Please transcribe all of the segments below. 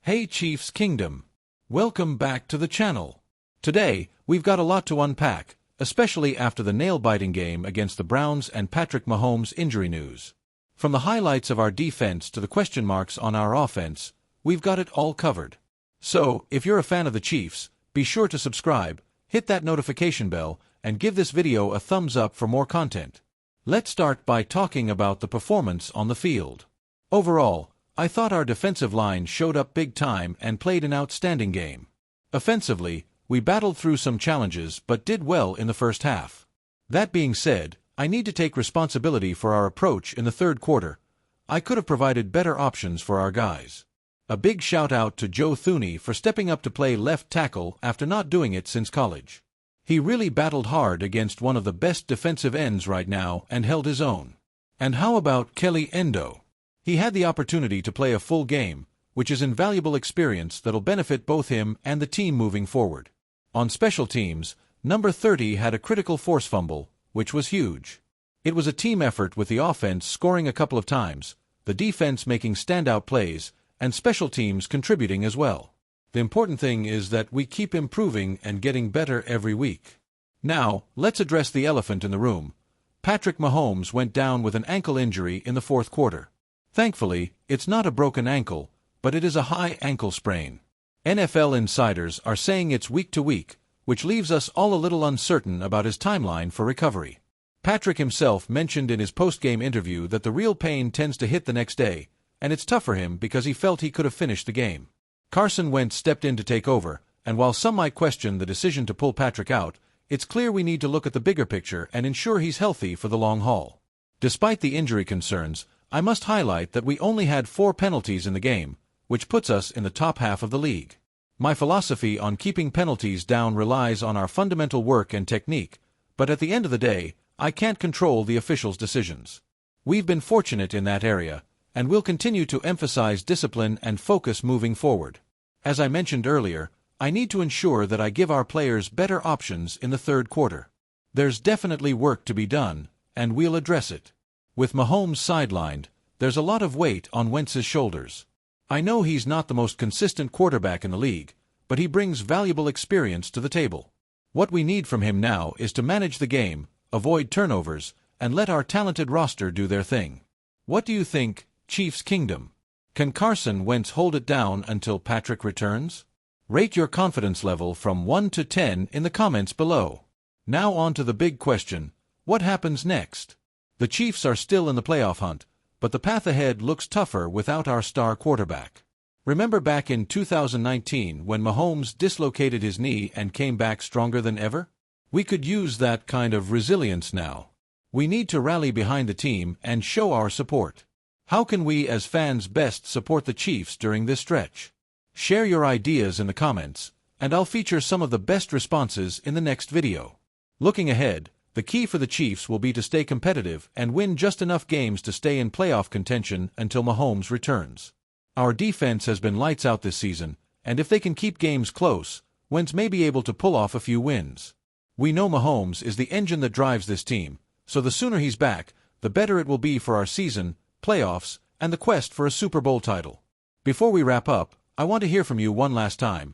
Hey Chiefs Kingdom! Welcome back to the channel. Today, we've got a lot to unpack, especially after the nail-biting game against the Browns and Patrick Mahomes' injury news. From the highlights of our defense to the question marks on our offense, we've got it all covered. So, if you're a fan of the Chiefs, be sure to subscribe, hit that notification bell, and give this video a thumbs up for more content. Let's start by talking about the performance on the field. Overall, I thought our defensive line showed up big time and played an outstanding game. Offensively, we battled through some challenges but did well in the first half. That being said, I need to take responsibility for our approach in the third quarter. I could have provided better options for our guys. A big shout out to Joe Thuney for stepping up to play left tackle after not doing it since college. He really battled hard against one of the best defensive ends right now and held his own. And how about Kelly Endo? He had the opportunity to play a full game, which is invaluable experience that'll benefit both him and the team moving forward. On special teams, number 30 had a critical force fumble, which was huge. It was a team effort with the offense scoring a couple of times, the defense making standout plays, and special teams contributing as well. The important thing is that we keep improving and getting better every week. Now, let's address the elephant in the room. Patrick Mahomes went down with an ankle injury in the fourth quarter. Thankfully, it's not a broken ankle, but it is a high ankle sprain. NFL insiders are saying it's week to week, which leaves us all a little uncertain about his timeline for recovery. Patrick himself mentioned in his post-game interview that the real pain tends to hit the next day, and it's tough for him because he felt he could have finished the game. Carson Wentz stepped in to take over, and while some might question the decision to pull Patrick out, it's clear we need to look at the bigger picture and ensure he's healthy for the long haul. Despite the injury concerns, I must highlight that we only had 4 penalties in the game, which puts us in the top half of the league. My philosophy on keeping penalties down relies on our fundamental work and technique, but at the end of the day, I can't control the officials' decisions. We've been fortunate in that area, and we'll continue to emphasize discipline and focus moving forward. As I mentioned earlier, I need to ensure that I give our players better options in the third quarter. There's definitely work to be done, and we'll address it. With Mahomes sidelined, there's a lot of weight on Wentz's shoulders. I know he's not the most consistent quarterback in the league, but he brings valuable experience to the table. What we need from him now is to manage the game, avoid turnovers, and let our talented roster do their thing. What do you think, Chiefs Kingdom? Can Carson Wentz hold it down until Patrick returns? Rate your confidence level from 1 to 10 in the comments below. Now on to the big question, what happens next? The Chiefs are still in the playoff hunt, but the path ahead looks tougher without our star quarterback. Remember back in 2019 when Mahomes dislocated his knee and came back stronger than ever? We could use that kind of resilience now. We need to rally behind the team and show our support. How can we as fans best support the Chiefs during this stretch? Share your ideas in the comments, and I'll feature some of the best responses in the next video. Looking ahead, the key for the Chiefs will be to stay competitive and win just enough games to stay in playoff contention until Mahomes returns. Our defense has been lights out this season, and if they can keep games close, Wentz may be able to pull off a few wins. We know Mahomes is the engine that drives this team, so the sooner he's back, the better it will be for our season, playoffs, and the quest for a Super Bowl title. Before we wrap up, I want to hear from you one last time.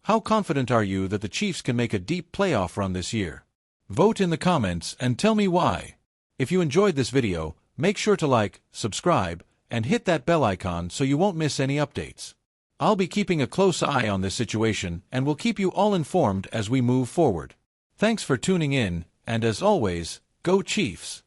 How confident are you that the Chiefs can make a deep playoff run this year? Vote in the comments and tell me why. If you enjoyed this video, make sure to like, subscribe, and hit that bell icon so you won't miss any updates. I'll be keeping a close eye on this situation and will keep you all informed as we move forward. Thanks for tuning in, and as always, go Chiefs!